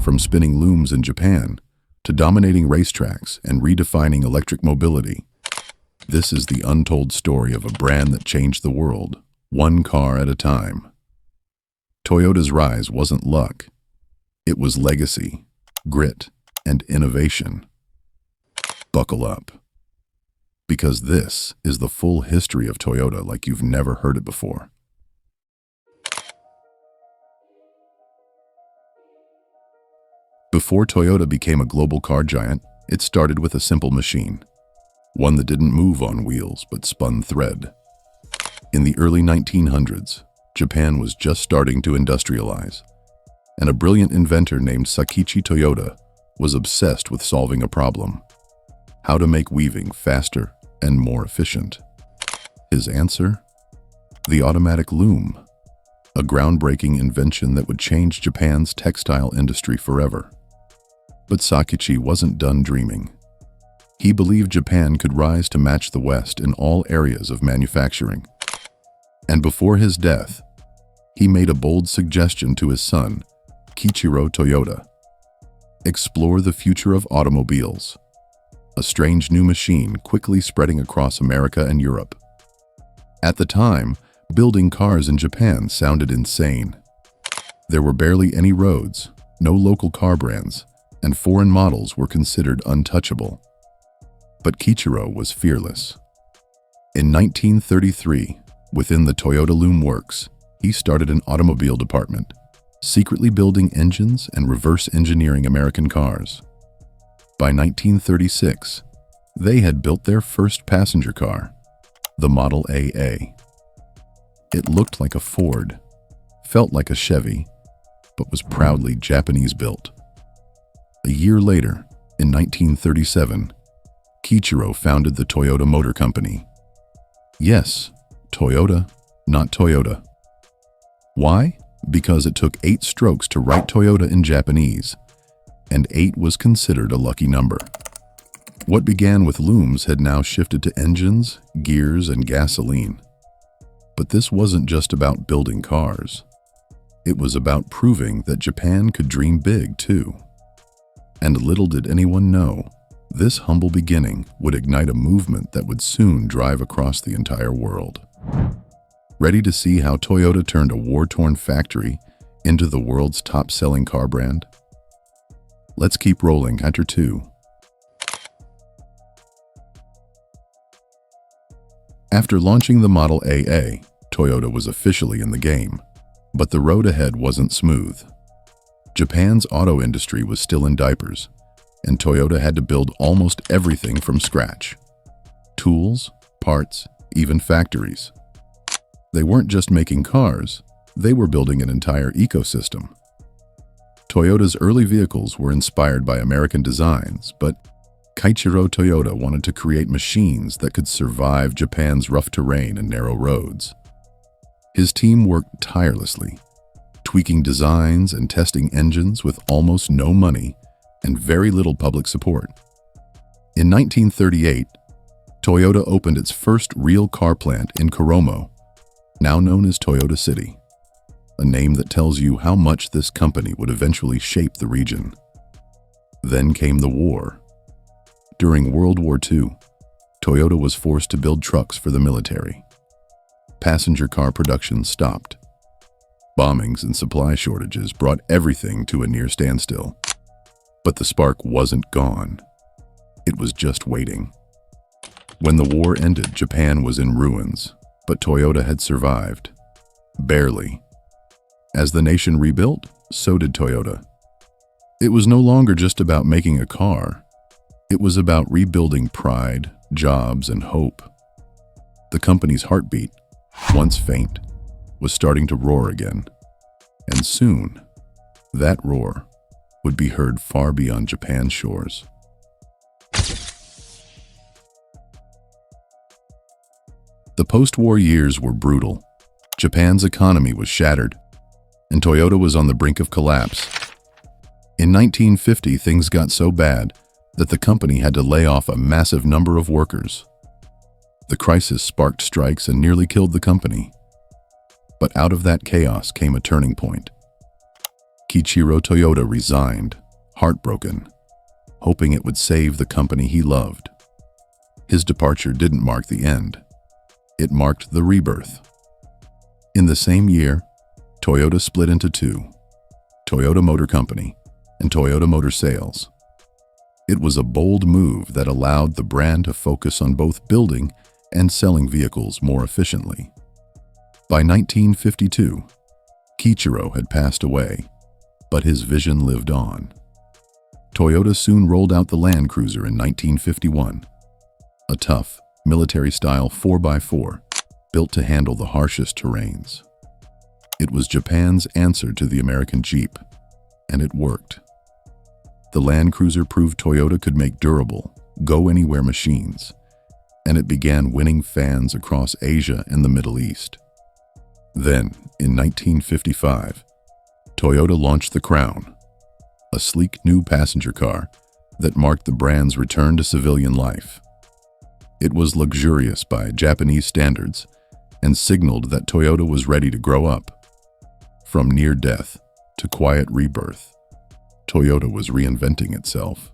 from spinning looms in Japan to dominating racetracks and redefining electric mobility. This is the untold story of a brand that changed the world, one car at a time. Toyota's rise wasn't luck. It was legacy, grit, and innovation. Buckle up, because this is the full history of Toyota like you've never heard it before. Before Toyota became a global car giant, it started with a simple machine, one that didn't move on wheels but spun thread. In the early 1900s, Japan was just starting to industrialize, and a brilliant inventor named Sakichi Toyoda was obsessed with solving a problem: how to make weaving faster and more efficient. His answer? The automatic loom, a groundbreaking invention that would change Japan's textile industry forever. But Sakichi wasn't done dreaming. He believed Japan could rise to match the West in all areas of manufacturing. And before his death, he made a bold suggestion to his son, Kichiro Toyoda: explore the future of automobiles, a strange new machine quickly spreading across America and Europe. At the time, building cars in Japan sounded insane. There were barely any roads, no local car brands, and foreign models were considered untouchable. But Kichiro was fearless. In 1933, within the Toyota Loom Works, he started an automobile department, secretly building engines and reverse engineering American cars. By 1936, they had built their first passenger car, the Model AA. It looked like a Ford, felt like a Chevy, but was proudly Japanese-built. A year later, in 1937, Kichiro founded the Toyota Motor Company. Yes, Toyota, not Toyota. Why? Because it took 8 strokes to write Toyota in Japanese, and 8 was considered a lucky number. What began with looms had now shifted to engines, gears, and gasoline. But this wasn't just about building cars. It was about proving that Japan could dream big, too. And little did anyone know, this humble beginning would ignite a movement that would soon drive across the entire world. Ready to see how Toyota turned a war-torn factory into the world's top-selling car brand? Let's keep rolling. Chapter 2. After launching the Model AA, Toyota was officially in the game. But the road ahead wasn't smooth. Japan's auto industry was still in diapers, and Toyota had to build almost everything from scratch. Tools, parts, even factories. They weren't just making cars, they were building an entire ecosystem. Toyota's early vehicles were inspired by American designs, but Kichiro Toyoda wanted to create machines that could survive Japan's rough terrain and narrow roads. His team worked tirelessly, tweaking designs and testing engines with almost no money and very little public support. In 1938, Toyota opened its first real car plant in Kuromo, now known as Toyota City, a name that tells you how much this company would eventually shape the region. Then came the war. During World War II, Toyota was forced to build trucks for the military. Passenger car production stopped. Bombings and supply shortages brought everything to a near standstill. But the spark wasn't gone. It was just waiting. When the war ended, Japan was in ruins, but Toyota had survived. Barely. As the nation rebuilt, so did Toyota. It was no longer just about making a car. It was about rebuilding pride, jobs, and hope. The company's heartbeat, once faint, was starting to roar again. And soon, that roar would be heard far beyond Japan's shores. The post-war years were brutal. Japan's economy was shattered, and Toyota was on the brink of collapse. In 1950, things got so bad that the company had to lay off a massive number of workers. The crisis sparked strikes and nearly killed the company. But out of that chaos came a turning point. Kichiro Toyoda resigned, heartbroken, hoping it would save the company he loved. His departure didn't mark the end. It marked the rebirth. In the same year, Toyota split into two, Toyota Motor Company and Toyota Motor Sales. It was a bold move that allowed the brand to focus on both building and selling vehicles more efficiently. By 1952, Kichiro had passed away, but his vision lived on. Toyota soon rolled out the Land Cruiser in 1951, a tough, military-style 4x4 built to handle the harshest terrains. It was Japan's answer to the American Jeep, and it worked. The Land Cruiser proved Toyota could make durable, go-anywhere machines, and it began winning fans across Asia and the Middle East. Then, in 1955, Toyota launched the Crown, a sleek new passenger car that marked the brand's return to civilian life. It was luxurious by Japanese standards and signaled that Toyota was ready to grow up. From near death to quiet rebirth, Toyota was reinventing itself.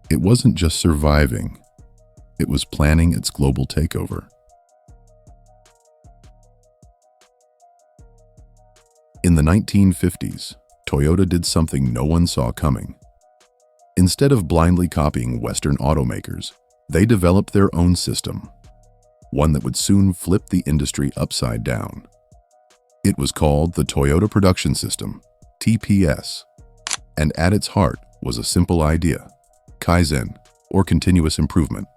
It wasn't just surviving, it was planning its global takeover. In the 1950s, Toyota did something no one saw coming. Instead of blindly copying Western automakers, they developed their own system, one that would soon flip the industry upside down. It was called the Toyota Production System, TPS, and at its heart was a simple idea: Kaizen, or continuous improvement.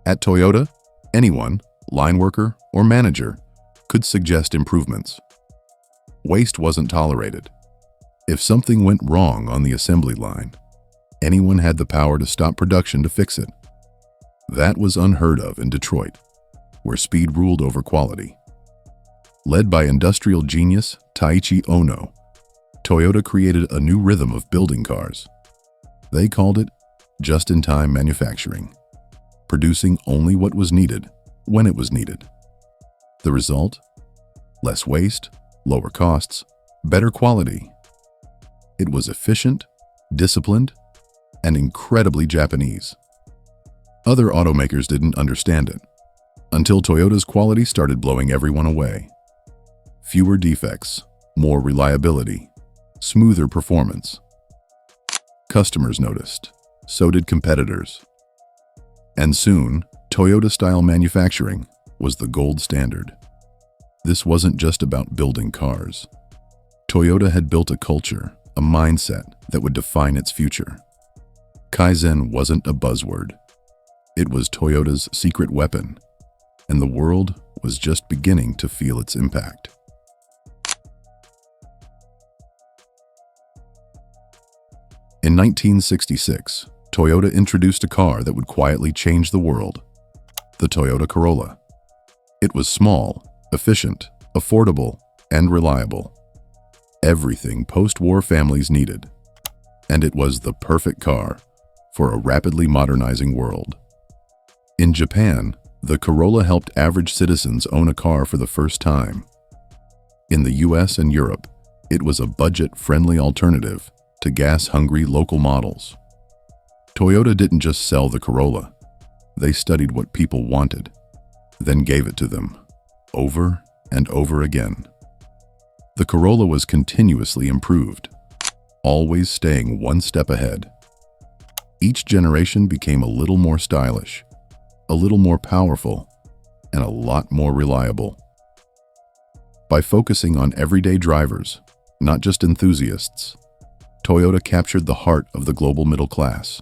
At Toyota, anyone, line worker or manager, could suggest improvements. Waste wasn't tolerated. If something went wrong on the assembly line, anyone had the power to stop production to fix it. That was unheard of in Detroit, where speed ruled over quality. Led by industrial genius Taiichi Ohno, Toyota created a new rhythm of building cars. They called it just-in-time manufacturing, producing only what was needed when it was needed. The result? Less waste, lower costs, better quality. It was efficient, disciplined, and incredibly Japanese. Other automakers didn't understand it, until Toyota's quality started blowing everyone away. Fewer defects, more reliability, smoother performance. Customers noticed, so did competitors. And soon, Toyota-style manufacturing was the gold standard. This wasn't just about building cars. Toyota had built a culture, a mindset that would define its future. Kaizen wasn't a buzzword. It was Toyota's secret weapon, and the world was just beginning to feel its impact. In 1966, Toyota introduced a car that would quietly change the world: the Toyota Corolla. It was small, efficient, affordable, and reliable. Everything post-war families needed. And it was the perfect car for a rapidly modernizing world. In Japan, the Corolla helped average citizens own a car for the first time. In the US and Europe, it was a budget-friendly alternative to gas-hungry local models. Toyota didn't just sell the Corolla. They studied what people wanted, then gave it to them, over and over again. The Corolla was continuously improved, always staying one step ahead. Each generation became a little more stylish, a little more powerful, and a lot more reliable. By focusing on everyday drivers, not just enthusiasts, Toyota captured the heart of the global middle class.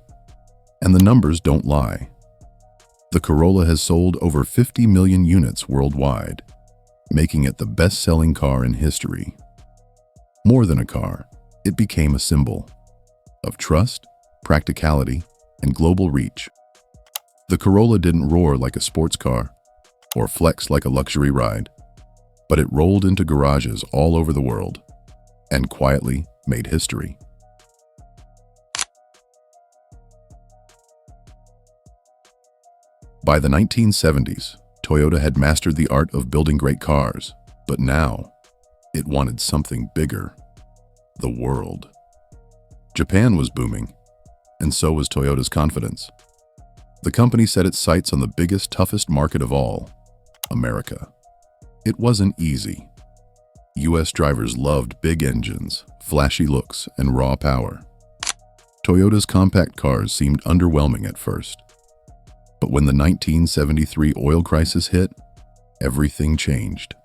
And the numbers don't lie. The Corolla has sold over 50 million units worldwide, making it the best-selling car in history. More than a car, it became a symbol of trust, practicality, and global reach. The Corolla didn't roar like a sports car or flex like a luxury ride, but it rolled into garages all over the world and quietly made history. By the 1970s, Toyota had mastered the art of building great cars, but now it wanted something bigger. the world. Japan was booming, and so was Toyota's confidence. The company set its sights on the biggest, toughest market of all, America. It wasn't easy. US drivers loved big engines, flashy looks, and raw power. Toyota's compact cars seemed underwhelming at first. But when the 1973 oil crisis hit, everything changed.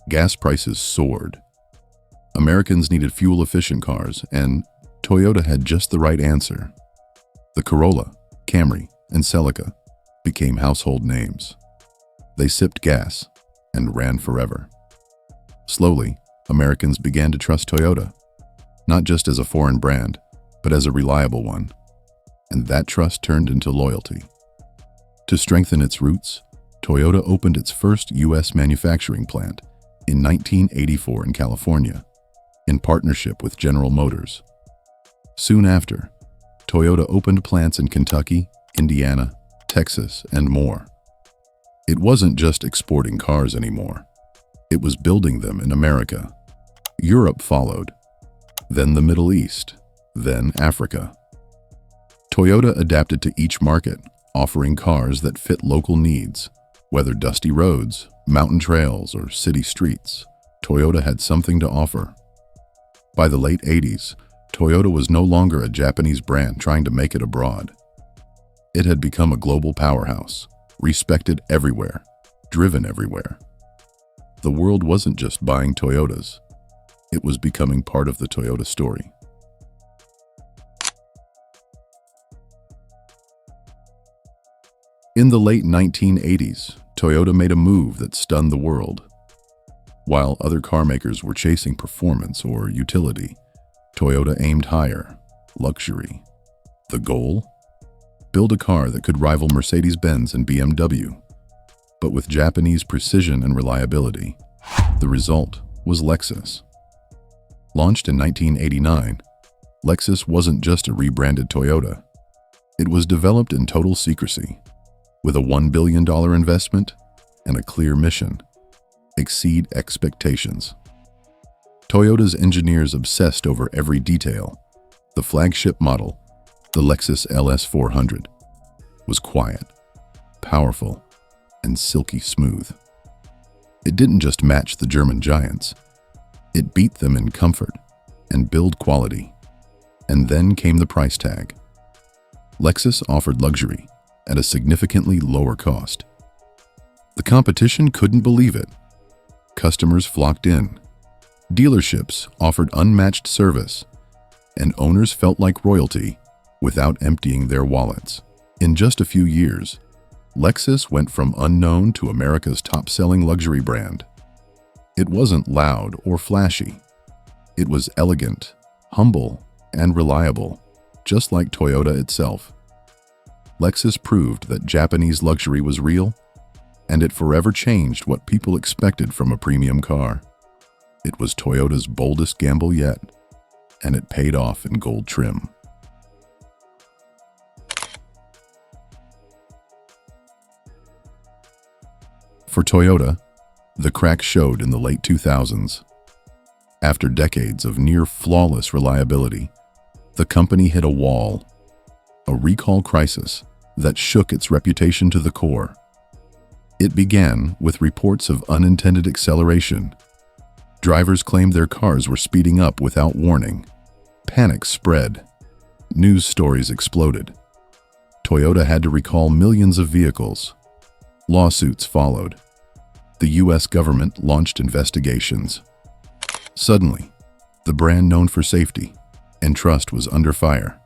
Gas prices soared. Americans needed fuel-efficient cars, and Toyota had just the right answer. The Corolla, Camry, and Celica became household names. They sipped gas and ran forever. Slowly, Americans began to trust Toyota, not just as a foreign brand, but as a reliable one. And that trust turned into loyalty. To strengthen its roots, Toyota opened its first U.S. manufacturing plant in 1984 in California, in partnership with General Motors. Soon after, Toyota opened plants in Kentucky, Indiana, Texas, and more. It wasn't just exporting cars anymore. It was building them in America. Europe followed, then the Middle East, then Africa. Toyota adapted to each market, offering cars that fit local needs. Whether dusty roads, mountain trails, or city streets, Toyota had something to offer. By the late 80s, Toyota was no longer a Japanese brand trying to make it abroad. It had become a global powerhouse, respected everywhere, driven everywhere. The world wasn't just buying Toyotas. It was becoming part of the Toyota story. In the late 1980s, Toyota made a move that stunned the world. While other car makers were chasing performance or utility, Toyota aimed higher, luxury. The goal? Build a car that could rival Mercedes-Benz and BMW, but with Japanese precision and reliability. The result was Lexus. Launched in 1989, Lexus wasn't just a rebranded Toyota. It was developed in total secrecy, with a $1 billion investment and a clear mission: exceed expectations. Toyota's engineers obsessed over every detail. The flagship model, the Lexus LS400, was quiet, powerful, and silky smooth. It didn't just match the German giants. It beat them in comfort and build quality. And then came the price tag. Lexus offered luxury at a significantly lower cost. The competition couldn't believe it. Customers flocked in. Dealerships offered unmatched service, and owners felt like royalty without emptying their wallets. In just a few years, Lexus went from unknown to America's top-selling luxury brand. It wasn't loud or flashy. It was elegant, humble, and reliable, just like Toyota itself. Lexus proved that Japanese luxury was real, and it forever changed what people expected from a premium car. It was Toyota's boldest gamble yet, and it paid off in gold trim. For Toyota, the crack showed in the late 2000s. After decades of near-flawless reliability, the company hit a wall, a recall crisis that shook its reputation to the core. It began with reports of unintended acceleration. Drivers claimed their cars were speeding up without warning. Panic spread. News stories exploded. Toyota had to recall millions of vehicles. Lawsuits followed. The US government launched investigations. Suddenly, the brand known for safety and trust was under fire.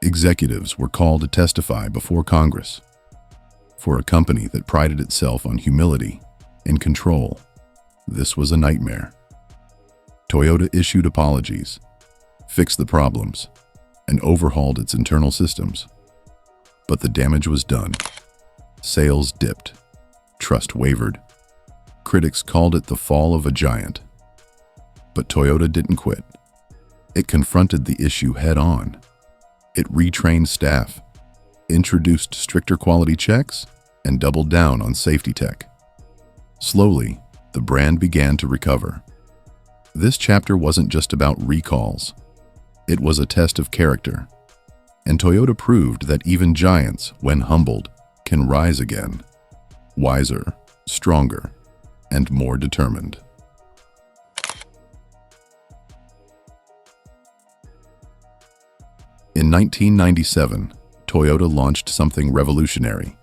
Executives were called to testify before Congress. For a company that prided itself on humility and control, this was a nightmare. Toyota issued apologies, fixed the problems, and overhauled its internal systems. But the damage was done. Sales dipped. Trust wavered. Critics called it the fall of a giant. But Toyota didn't quit. It confronted the issue head-on. It retrained staff, introduced stricter quality checks, and doubled down on safety tech. Slowly, the brand began to recover. This chapter wasn't just about recalls. It was a test of character. And Toyota proved that even giants, when humbled, can rise again, wiser, stronger, and more determined. In 1997, Toyota launched something revolutionary: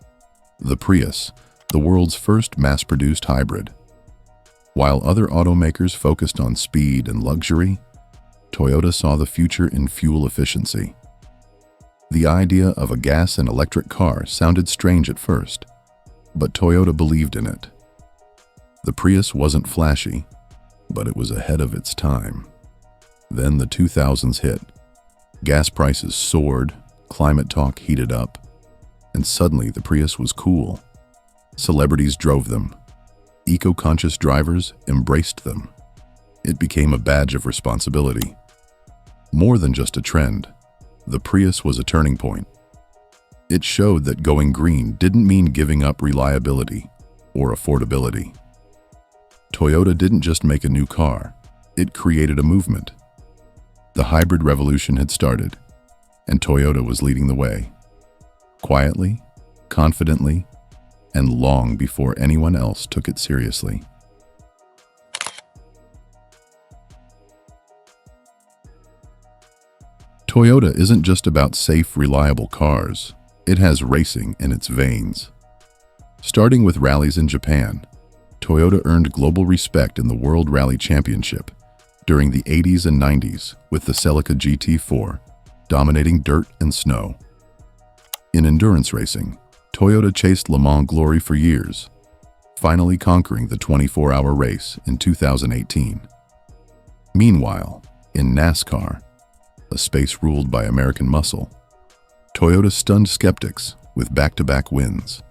the Prius, the world's first mass-produced hybrid. While other automakers focused on speed and luxury, Toyota saw the future in fuel efficiency. The idea of a gas and electric car sounded strange at first, but Toyota believed in it. The Prius wasn't flashy, but it was ahead of its time. Then the 2000s hit. Gas prices soared, climate talk heated up, and suddenly the Prius was cool. Celebrities drove them. Eco-conscious drivers embraced them. It became a badge of responsibility. More than just a trend, the Prius was a turning point. It showed that going green didn't mean giving up reliability or affordability. Toyota didn't just make a new car, it created a movement. The hybrid revolution had started, and Toyota was leading the way. Quietly, confidently, and long before anyone else took it seriously. Toyota isn't just about safe, reliable cars. It has racing in its veins. Starting with rallies in Japan, Toyota earned global respect in the World Rally Championship during the 80s and 90s with the Celica GT4, dominating dirt and snow. In endurance racing, Toyota chased Le Mans glory for years, finally conquering the 24-hour race in 2018. Meanwhile, in NASCAR, a space ruled by American muscle, Toyota stunned skeptics with back-to-back wins.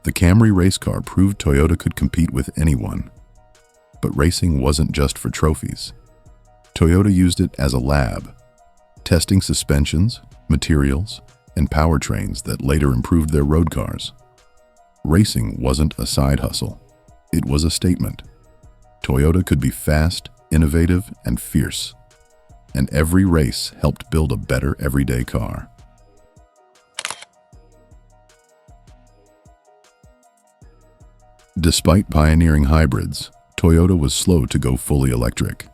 The Camry race car proved Toyota could compete with anyone. But racing wasn't just for trophies. Toyota used it as a lab, testing suspensions, materials, and powertrains that later improved their road cars. Racing wasn't a side hustle. It was a statement. Toyota could be fast, innovative, and fierce. And every race helped build a better everyday car. Despite pioneering hybrids, Toyota was slow to go fully electric.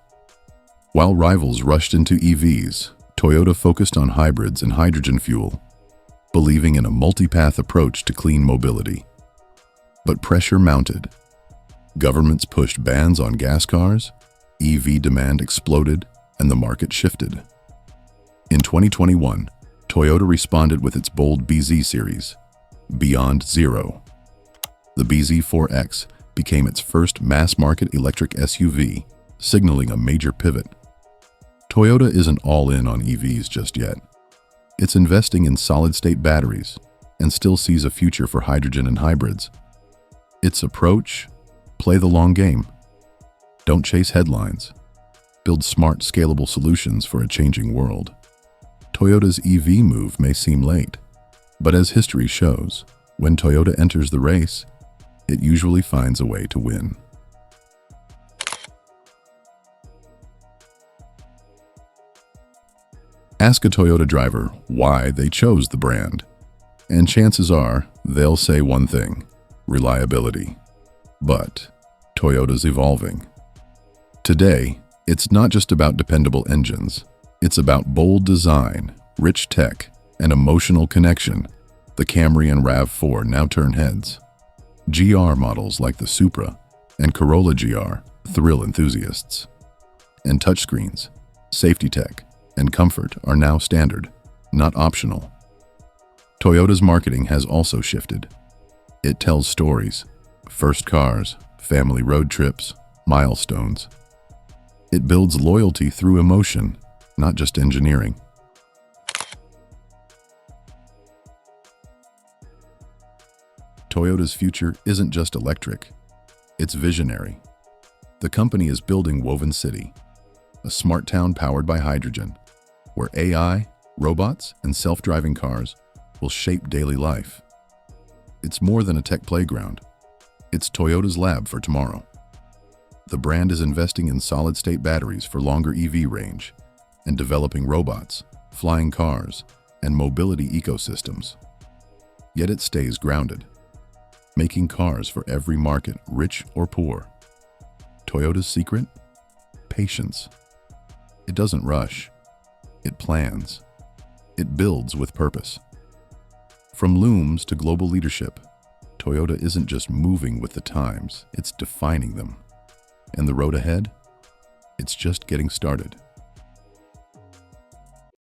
While rivals rushed into EVs, Toyota focused on hybrids and hydrogen fuel, believing in a multi-path approach to clean mobility. But pressure mounted. Governments pushed bans on gas cars, EV demand exploded, and the market shifted. In 2021, Toyota responded with its bold BZ series, Beyond Zero. The BZ4X became its first mass-market electric SUV, signaling a major pivot. Toyota isn't all in on EVs just yet. It's investing in solid-state batteries and still sees a future for hydrogen and hybrids. Its approach: play the long game. Don't chase headlines. Build smart, scalable solutions for a changing world. Toyota's EV move may seem late, but as history shows, when Toyota enters the race, it usually finds a way to win. Ask a Toyota driver why they chose the brand, and chances are they'll say one thing: reliability. But Toyota's evolving. Today, it's not just about dependable engines. It's about bold design, rich tech, and emotional connection. The Camry and RAV4 now turn heads. GR models like the Supra and Corolla GR thrill enthusiasts. And touchscreens, safety tech, and comfort are now standard, not optional. Toyota's marketing has also shifted. It tells stories: first cars, family road trips, milestones. It builds loyalty through emotion, not just engineering. Toyota's future isn't just electric, it's visionary. The company is building Woven City, a smart town powered by hydrogen, where AI, robots, and self-driving cars will shape daily life. It's more than a tech playground. It's Toyota's lab for tomorrow. The brand is investing in solid-state batteries for longer EV range and developing robots, flying cars, and mobility ecosystems. Yet it stays grounded, making cars for every market, rich or poor. Toyota's secret? Patience. It doesn't rush. It plans. It builds with purpose. From looms to global leadership, Toyota isn't just moving with the times, it's defining them. And the road ahead? It's just getting started.